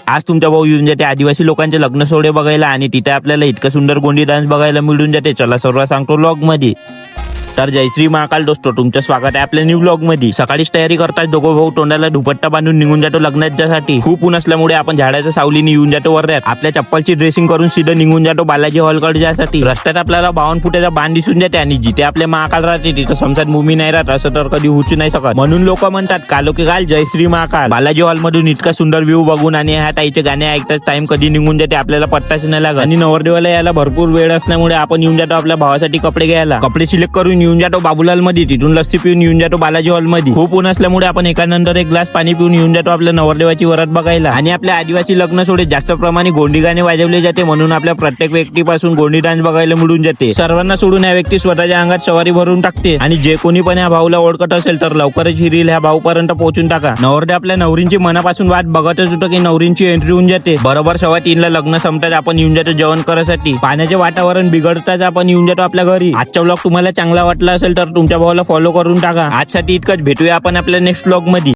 आज तुमचा भाऊ येऊन जाते आदिवासी लोकांचे लग्न सोहळे बघायला आणि तिथे आपल्याला इतकं सुंदर गोंडी डान्स बघायला मिळून जाते. चला सर्व सांगतो व्लॉग मध्ये. तर जय श्री महाकाल दोस्तो, तुमचं स्वागत आहे आपल्या न्यू व्लॉग मध्ये. सकाळीच तयारी करतात दोघं भाऊ. तोंडाला दुपट्टा बांधून निघून जातो लग्नाच्यासाठी. खूप ऊन असल्यामुळे आपण झाडाच्या सावलीने येऊन जातो वर्ध्यात. आपल्या चप्पलची ड्रेसिंग करून सीधं निघून जातो बालाजी हॉलकडे जासाठी. रस्त्यात आपल्याला 52 फुटाचा बांध दिसून जाते आणि जिथे आपले महाकाल राहते तिथं समजात मुमी नाही राहत असं तर कधी होऊच नाही शकत. म्हणून लोक म्हणतात कालो की काल जय श्री महाकाल. बालाजी हॉल मधून इतका सुंदर व्ह्यू बघून आणि ह्या ताईचे गाणे ऐकताच टाइम कधी निघून जाते आपल्याला पत्ताच नाही लागत. आणि नवरदेवाला यायला भरपूर वेळ असल्यामुळे आपण येऊन जातो आपल्या भावासाठी कपडे घ्यायला. कपडे सिलेक्ट करून येऊन जातो बाबूलाल मध्ये. तिथून लस्सी पिऊन येऊन जातो बालाजी हॉल मध्ये. खूप ऊन असल्यामुळे आपण एकानंतर एक ग्लास पाणी पिऊन येऊन जातो आपल्या नवरदेवाची वरात बघायला. आणि आपल्या आदिवासी लग्न सोहळे जास्त प्रमाणे गोंडी गाणे वाजवले जाते म्हणून आपल्या प्रत्येक व्यक्तीपासून गोंडी डान्स बघायला मिळून जाते. सर्वांना सोडून या व्यक्ती स्वतःच्या अंगात सवारी भरून टाकते. आणि जे कोणी पण या भाऊला ओळखत असेल तर लवकरच ही रील ह्या भाऊ पर्यंत पोहोचून टाका. नवरदे आपल्या नवरींची मनापासून वाट बघतच होतं की नवरींची एंट्री होऊन जाते. बरोबर 3:15 लग्न संपतात आपण येऊन जातो जेवण करायसाठी. पाण्याचे वातावरण बिघडताच आपण येऊन जातो आपल्या घरी. आजचा व्लॉग तुम्हाला चांगला वाटला असेल तर तुमच्या भावाला फॉलो करून टाका. आजसाठी इतकंच. भेटूया आपण आपल्या नेक्स्ट व्लॉग मध्ये.